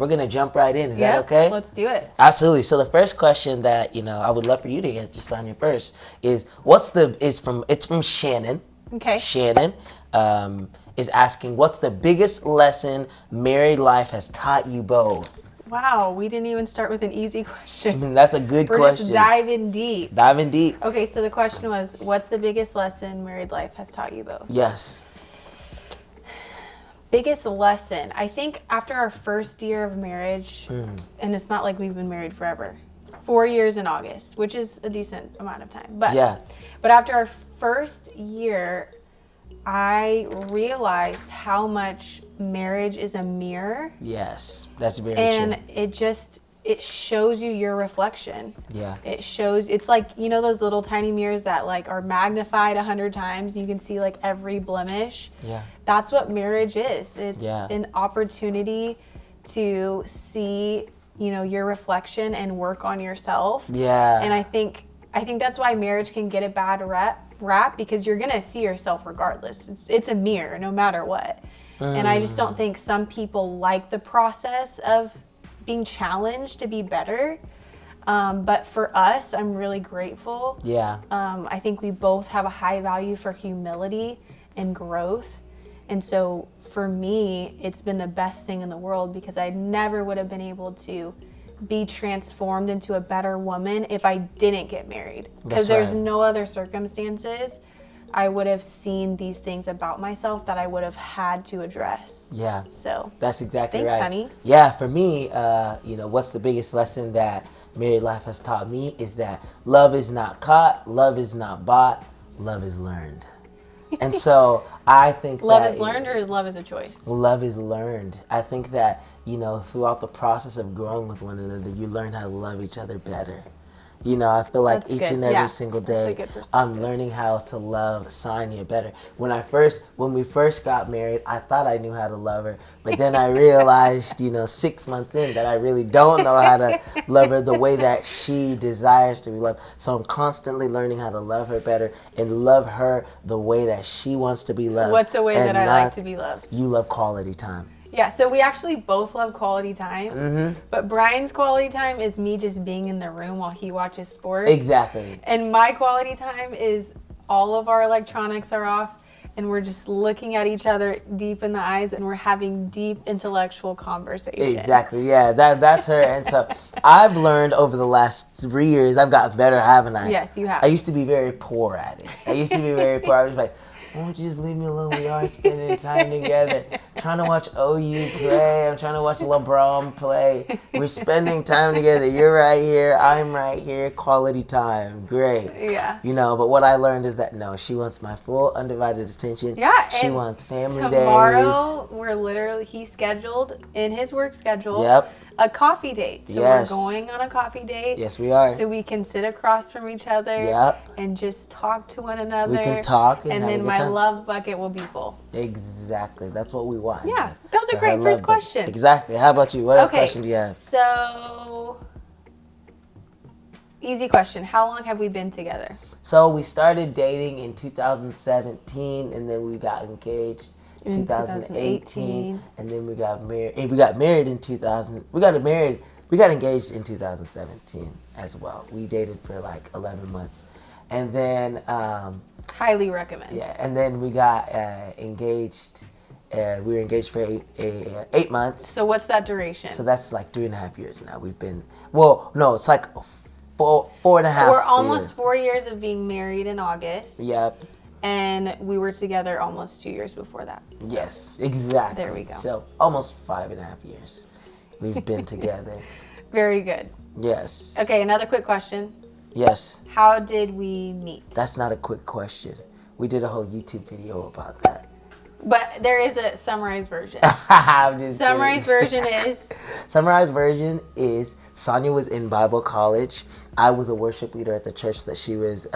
We're going to jump right in. Is that okay? Let's do it. Absolutely. So the first question that, I would love for you to answer, Sonia, first is it's from Shannon. Okay. Shannon is asking, what's the biggest lesson married life has taught you both? Wow, we didn't even start with an easy question. That's a good question. We're just diving deep. Diving deep. Okay, so the question was, what's the biggest lesson married life has taught you both? Yes. Biggest lesson. I think after our first year of marriage, and it's not like we've been married forever, 4 years in August, which is a decent amount of time. But after our first year, I realized how much marriage is a mirror. Yes, that's very true. And it shows you your reflection. Yeah. It's like, those little tiny mirrors that like are magnified 100 times. You can see like every blemish. Yeah. That's what marriage is. It's an opportunity to see, your reflection and work on yourself. Yeah. And I think that's why marriage can get a bad rap, because you're going to see yourself regardless. It's a mirror no matter what. And I just don't think some people like the process of being challenged to be better. But for us, I'm really grateful. Yeah. I think we both have a high value for humility and growth. And so for me, it's been the best thing in the world, because I never would have been able to be transformed into a better woman if I didn't get married. Because there's no other circumstances I would have seen these things about myself that I would have had to address. Yeah. So that's exactly thanks, right. honey. Yeah, for me, what's the biggest lesson that married life has taught me is that love is not caught, love is not bought, love is learned. And so I think love is learned, or is love is a choice? Love is learned. I think that, throughout the process of growing with one another, you learn how to love each other better. I feel like each and every single day, I'm learning how to love Sonia better. When we first got married, I thought I knew how to love her, but then I realized, 6 months in, that I really don't know how to love her the way that she desires to be loved. So I'm constantly learning how to love her better and love her the way that she wants to be loved. What's a way that I like to be loved? You love quality time. Yeah, so we actually both love quality time, but Brian's quality time is me just being in the room while he watches sports. Exactly. And my quality time is all of our electronics are off, and we're just looking at each other deep in the eyes, and we're having deep intellectual conversation. Exactly, yeah, that's her. And so I've learned over the last 3 years, I've gotten better, haven't I? Yes, you have. I used to be very poor at it. I was like, why don't you just leave me alone? We are spending time together. I'm trying to watch OU play. I'm trying to watch LeBron play. We're spending time together. You're right here. I'm right here. Quality time. Great. Yeah. But what I learned is that, no, she wants my full undivided attention. Yeah. She wants family days. Tomorrow, he scheduled in his work schedule. Yep. A coffee date. So we're going on a coffee date. Yes, we are. So we can sit across from each other. Yep. And just talk to one another. We can talk and then my love bucket will be full. Exactly. That's what we want. Yeah. That was a great first question. Exactly. How about you? What other question do you have? So, easy question. How long have we been together? So we started dating in 2017, and then we got engaged in 2018, and then we got married. And we got married in 2000. We got engaged in 2017 as well. We dated for like 11 months, and then highly recommend. Yeah, and then we got engaged. We were engaged for 8 months. So what's that duration? So that's like 3.5 years now. We've been it's like four and a half. We're almost 4 years of being married in August. Yep. And we were together almost 2 years before that. So. Yes, exactly. There we go. So almost 5.5 years we've been together. Very good. Yes. Okay, another quick question. Yes. How did we meet? That's not a quick question. We did a whole YouTube video about that. But there is a summarized version. Summarized version is Sonia was in Bible college. I was a worship leader at the church that she was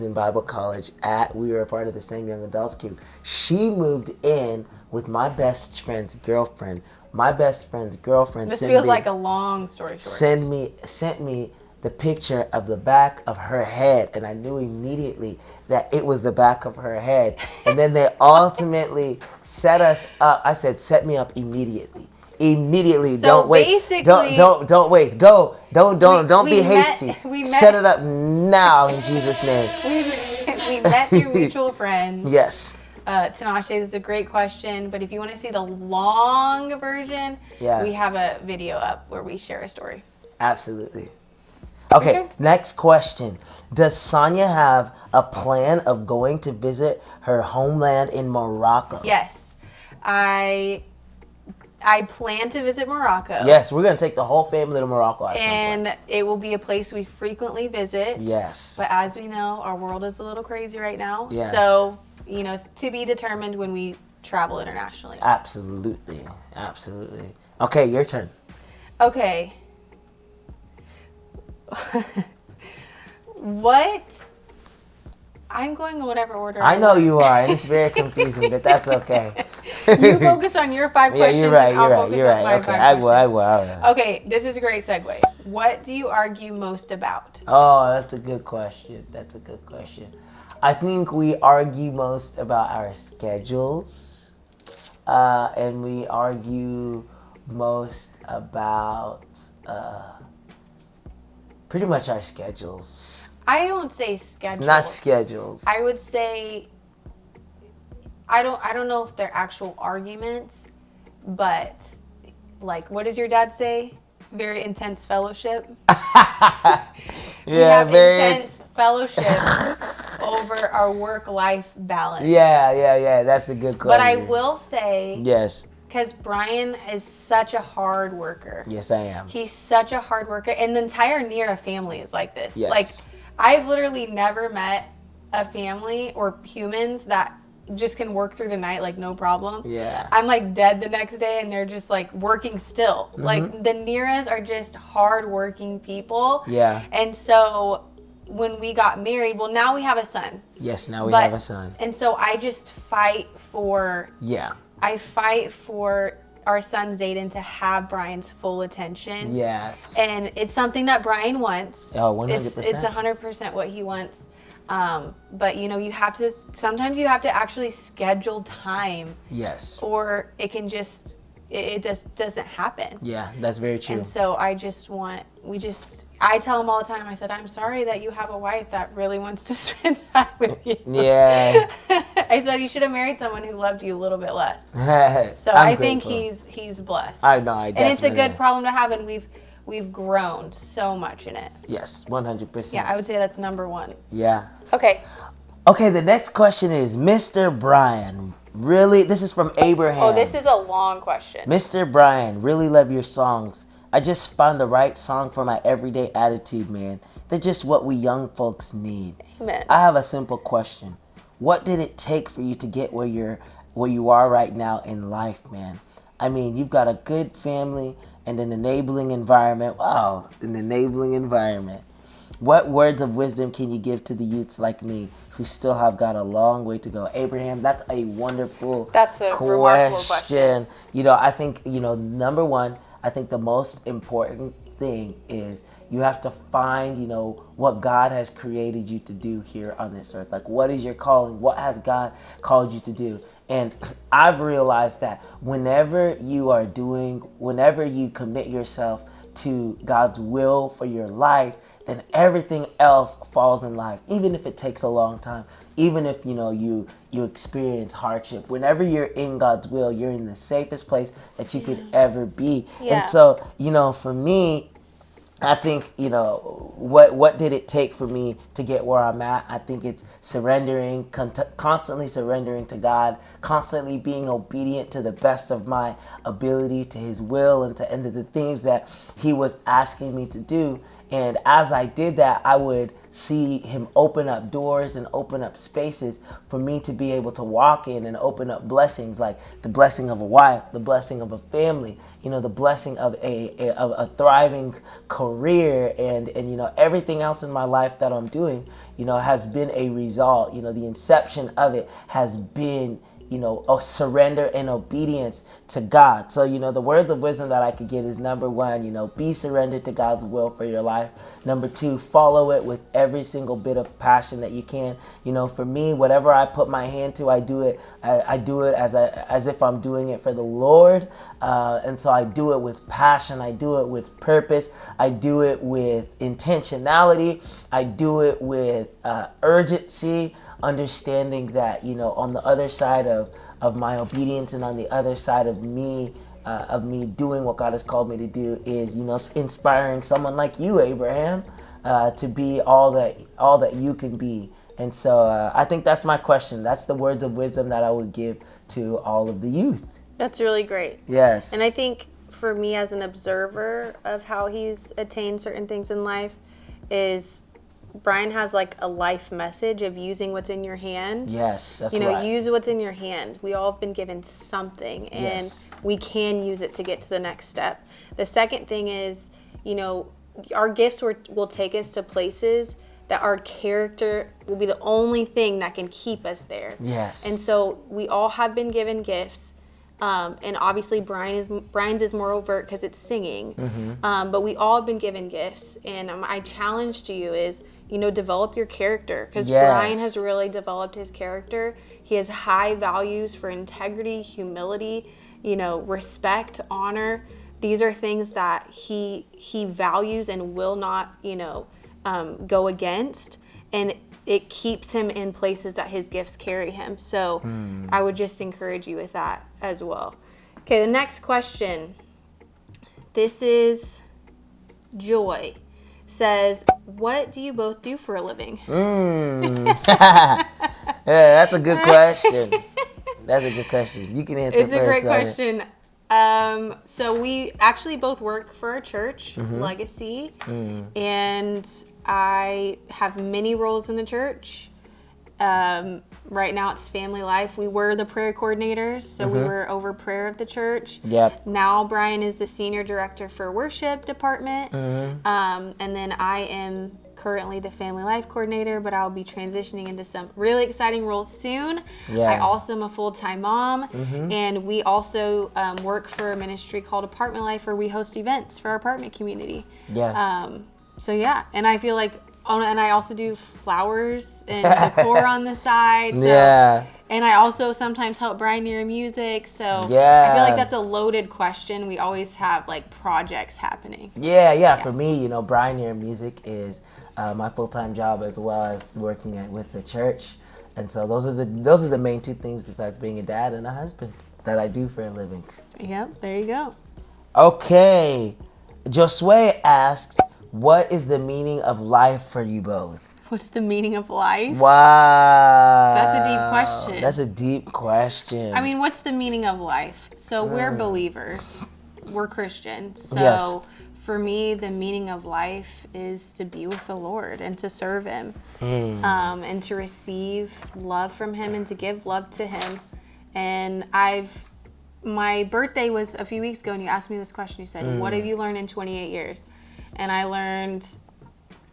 in Bible college at. We were a part of the same young adults group. She moved in with my best friend's girlfriend. My best friend's girlfriend. This feels like a long story short. Sent me the picture of the back of her head, and I knew immediately that it was the back of her head. And then they ultimately set us up. I said, set me up immediately. immediately. So Don't wait. basically, Don't waste. Go. Don't be hasty. We met, Set it up now in Jesus' name. We met through mutual friends. Yes. Tinashe, this is a great question, but if you want to see the long version, we have a video up where we share a story. Absolutely. Okay, next question. Does Sonia have a plan of going to visit her homeland in Morocco? Yes. I plan to visit Morocco. Yes, we're going to take the whole family to Morocco at some point. And it will be a place we frequently visit. Yes. But as we know, our world is a little crazy right now. Yes. So, it's to be determined when we travel internationally. Absolutely. Okay, your turn. Okay. What? I'm going in whatever order. I know you are, and it's very confusing, but that's okay. You focus on your 5 questions. You're right. Okay, I will. All right. Okay, this is a great segue. What do you argue most about? Oh, that's a good question. I think we argue most about our schedules, and we argue most about pretty much our schedules. I don't say schedules. It's not schedules. I would say I don't know if they're actual arguments, but like, what does your dad say? Very intense fellowship. We have intense fellowship over our work-life balance. Yeah. That's a good question. But I will say, yes, because Brian is such a hard worker. Yes, I am. He's such a hard worker, and the entire Nhira family is like this. Yes. Like, I've literally never met a family or humans that just can work through the night like no problem. Yeah. I'm like dead the next day and they're just like working still. Mm-hmm. Like the Nhiras are just hardworking people. Yeah. And so when we got married, well, now we have a son. Yes, now we have a son. And so I just fight for our son Zayden to have Brian's full attention. Yes. And it's something that Brian wants. Oh, 100%. It's 100% what he wants. But sometimes you have to actually schedule time. Yes. Or it can just, it just doesn't happen. Yeah, that's very true. And so I tell him all the time, I said, I'm sorry that you have a wife that really wants to spend time with you. Yeah. I said, you should have married someone who loved you a little bit less. So I think he's blessed. I know, I definitely. And it's a good problem to have, and we've grown so much in it. Yes, 100%. Yeah, I would say that's number one. Yeah. Okay, the next question is, Mr. Brian, really, this is from Abraham. Oh, this is a long question. Mr. Brian, really love your songs. I just found the right song for my everyday attitude, man. They're just what we young folks need. Amen. I have a simple question. What did it take for you to get where you are right now in life, man? I mean, you've got a good family and an enabling environment. Wow, an enabling environment. What words of wisdom can you give to the youths like me who still have got a long way to go? Abraham, that's a wonderful remarkable question. I think, number one, I think the most important thing is you have to find, what God has created you to do here on this earth. Like, what is your calling? What has God called you to do? And I've realized that whenever you commit yourself to God's will for your life, then everything else falls in life, even if it takes a long time, even if you experience hardship. Whenever you're in God's will, you're in the safest place that you could ever be. Yeah. And so, for me, I think, what did it take for me to get where I'm at? I think it's surrendering, constantly surrendering to God, constantly being obedient to the best of my ability to His will and to the things that He was asking me to do. And as I did that, I would see Him open up doors and open up spaces for me to be able to walk in and open up blessings, like the blessing of a wife, the blessing of a family, the blessing of a thriving career, and everything else in my life that I'm doing, has been a result. The inception of it has been surrender and obedience to God. So, the words of wisdom that I could get is, number one, be surrendered to God's will for your life. Number two, follow it with every single bit of passion that you can. For me, whatever I put my hand to, I do it. I do it as if I'm doing it for the Lord. And so I do it with passion. I do it with purpose. I do it with intentionality. I do it with urgency, understanding that, on the other side of my obedience and on the other side of me doing what God has called me to do is, inspiring someone like you, Abraham, to be all that you can be. And so I think that's my question. That's the words of wisdom that I would give to all of the youth. That's really great. Yes. And I think for me as an observer of how he's attained certain things in life is Brian has like a life message of using what's in your hand. Yes, that's right. Use what's in your hand. We all have been given something, and we can use it to get to the next step. The second thing is, our gifts will take us to places that our character will be the only thing that can keep us there. Yes. And so we all have been given gifts. And obviously Brian's is more overt because it's singing. Mm-hmm. But we all have been given gifts. And I challenge to you is, develop your character, because Brian has really developed his character. He has high values for integrity, humility, respect, honor. These are things that he values and will not, go against. And it keeps him in places that his gifts carry him. So I would just encourage you with that as well. Okay, the next question. This is Joy. Says, what do you both do for a living? Yeah, that's a good question. That's a good question. You can answer first. It's a great question. So we actually both work for a church, Legacy, and I have many roles in the church. Right now it's family life. We were the prayer coordinators, so we were over prayer of the church. Yep. Now Brian is the senior director for worship department. And then I am currently the family life coordinator, but I'll be transitioning into some really exciting roles soon. Yeah. I also am a full-time mom, and we also work for a ministry called Apartment Life, where we host events for our apartment community. Yeah. So yeah, and I feel like, and I also do flowers and decor on the side. So, yeah. And I also sometimes help Brian Nhira music. So yeah. I feel like that's a loaded question. We always have like projects happening. Yeah. For me, Brian Nhira music is my full-time job, as well as working with the church. And so those are the main two things, besides being a dad and a husband, that I do for a living. Yep, there you go. Okay. Josue asks, what is the meaning of life for you both? What's the meaning of life? Wow. That's a deep question. That's a deep question. I mean, what's the meaning of life? So we're believers. We're Christians. So for me, the meaning of life is to be with the Lord and to serve Him, and to receive love from Him and to give love to Him. And my birthday was a few weeks ago, and you asked me this question. You said, what have you learned in 28 years? And I learned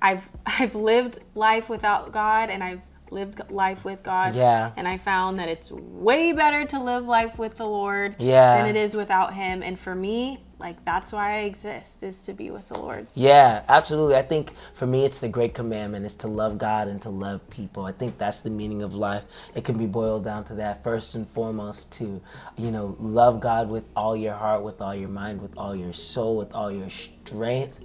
I've lived life without God, and I've lived life with God. Yeah. And I found that it's way better to live life with the Lord than it is without Him. And for me, like, that's why I exist, is to be with the Lord. Yeah, absolutely. I think for me, it's the great commandment, is to love God and to love people. I think that's the meaning of life. It can be boiled down to that, first and foremost, to, love God with all your heart, with all your mind, with all your soul, with all your strength,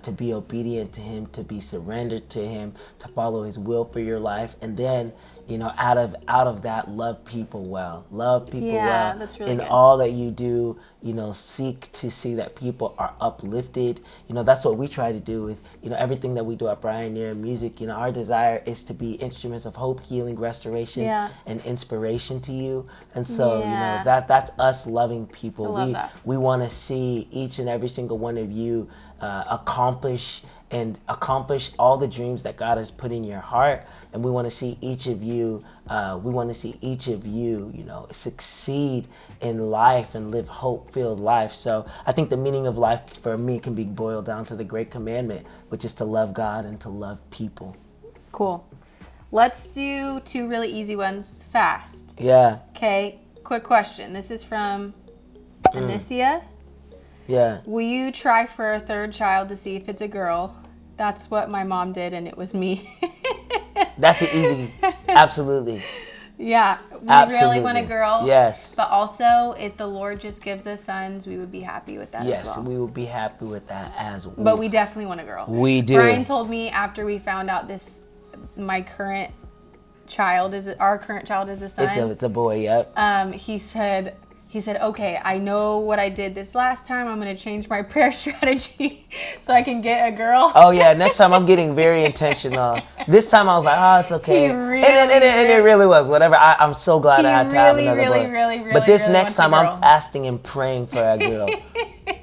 to be obedient to Him, to be surrendered to Him, to follow His will for your life. And then, out of that, love people well. Love people well. That's really good. All that you do, seek to see that people are uplifted. That's what we try to do with, everything that we do at Brian Nhira Music. Our desire is to be instruments of hope, healing, restoration, and inspiration to you. And so, that's us loving people. We want to see each and every single one of you accomplish all the dreams that God has put in your heart. And we want to see each of you succeed in life and live hope-filled life. So I think the meaning of life for me can be boiled down to the great commandment, which is to love God and to love people. Cool. Let's do 2 really easy ones fast. Yeah. Okay, quick question. This is from Anicia. Yeah. Will you try for a 3rd child to see if it's a girl? That's what my mom did, and it was me. That's an easy. Absolutely. Yeah, we really want a girl. Yes. But also, if the Lord just gives us sons, we would be happy with that as well. Yes, we would be happy with that as well. But we definitely want a girl. We do. Brian told me after we found out our current child is a son. It's a boy, yep. He said, okay, I know what I did this last time. I'm going to change my prayer strategy so I can get a girl. Oh, yeah. Next time I'm getting very intentional. This time I was like, oh, it's okay. And it really was. Whatever. I'm so glad I had to have another boy. Really, but this next time I'm fasting and praying for a girl.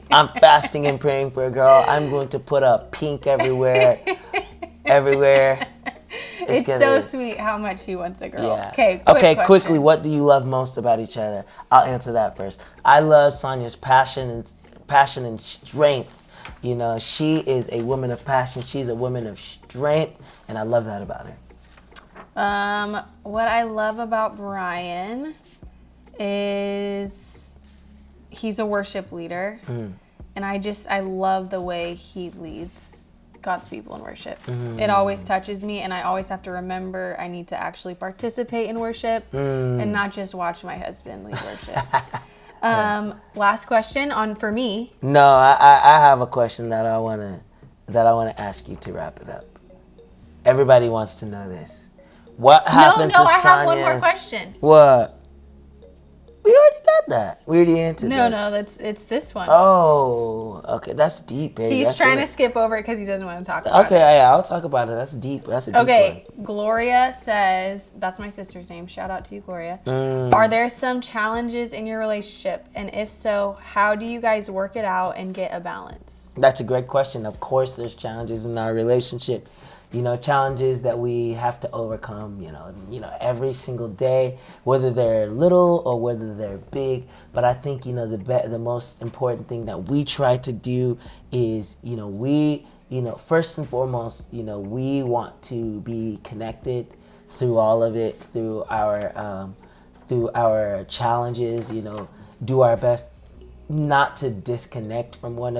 I'm fasting and praying for a girl. I'm going to put a pink everywhere. It's so sweet how much he wants a girl. Yeah. Okay, quickly, what do you love most about each other? I'll answer that first. I love Sonia's passion and strength. You know, she is a woman of passion. She's a woman of strength, and I love that about her. What I love about Brian is he's a worship leader, and I love the way he leads God's people in worship. It always touches me, and I always have to remember I need to actually participate in worship and not just watch my husband lead worship. Last question for me. No, I have a question that I wanna ask you to wrap it up. Everybody wants to know this. What happened to Sonia's... I have one more question. What? We already got that. We already answered that. No, it's this one. Oh, okay. That's deep, baby. He's trying to skip over it because he doesn't want to talk about it. Okay, yeah, I'll talk about it. That's deep. That's a deep one. Gloria says, that's my sister's name. Shout out to you, Gloria. Are there some challenges in your relationship? And if so, how do you guys work it out and get a balance? That's a great question. Of course, there's challenges in our relationship. You know, challenges that we have to overcome, you know, every single day, whether they're little or whether they're big. But I think, you know, the most important thing that we try to do is, first and foremost, we want to be connected through all of it, through our challenges, do our best not to disconnect from one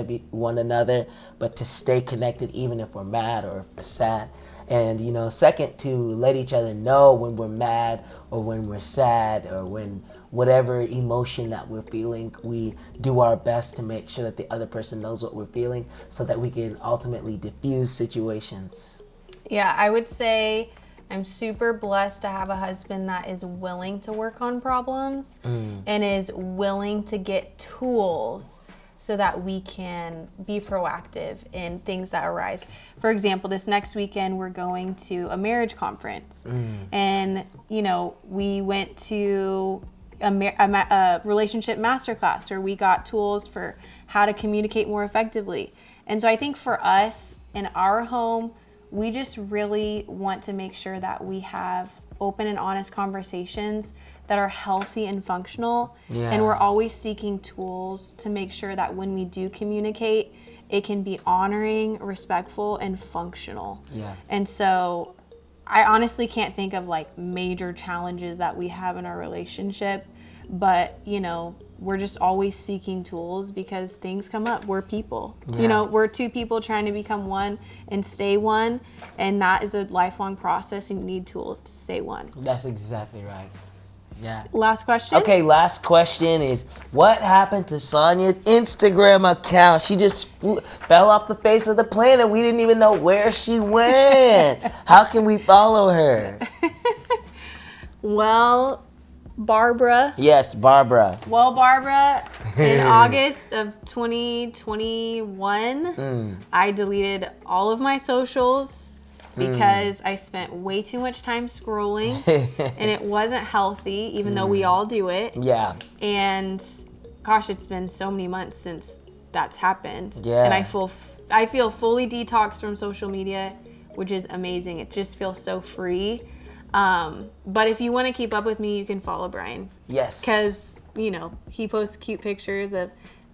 another, but to stay connected even if we're mad or if we're sad. And, second, to let each other know when we're mad or when we're sad or when whatever emotion that we're feeling, we do our best to make sure that the other person knows what we're feeling so that we can ultimately diffuse situations. Yeah, I would say I'm super blessed to have a husband that is willing to work on problems and is willing to get tools so that we can be proactive in things that arise. For example, this next weekend, we're going to a marriage conference. And, we went to a relationship masterclass where we got tools for how to communicate more effectively. And so I think for us in our home, we just really want to make sure that we have open and honest conversations that are healthy and functional. Yeah. And we're always seeking tools to make sure that when we do communicate, it can be honoring, respectful, and functional. Yeah. And so I honestly can't think of major challenges that we have in our relationship, but we're just always seeking tools because things come up. We're people. Yeah. We're two people trying to become one and stay one, and that is a lifelong process, and you need tools to stay one. That's exactly right. Yeah. Last question? Okay, last question is, what happened to Sonia's Instagram account? She just fell off the face of the planet. We didn't even know where she went. How can we follow her? Well, Barbara. Yes, Barbara. Well, Barbara, in August of 2021, I deleted all of my socials because I spent way too much time scrolling and it wasn't healthy, even though we all do it. Yeah. And gosh, it's been so many months since that's happened. Yeah. And I feel fully detoxed from social media, which is amazing. It just feels so free. But if you want to keep up with me, you can follow Brian. Yes. Because, he posts cute pictures of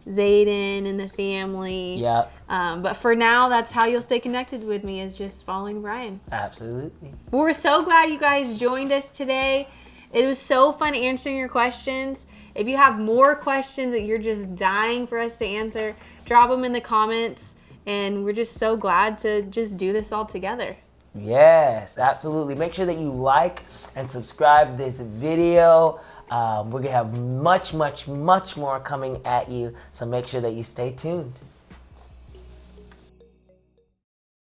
Zayden and the family. Yep. But for now, that's how you'll stay connected with me, is just following Brian. Absolutely. Well, we're so glad you guys joined us today. It was so fun answering your questions. If you have more questions that you're just dying for us to answer, drop them in the comments. And we're just so glad to just do this all together. Yes, absolutely. Make sure that you like and subscribe this video. We're going to have much, much, much more coming at you. So make sure that you stay tuned.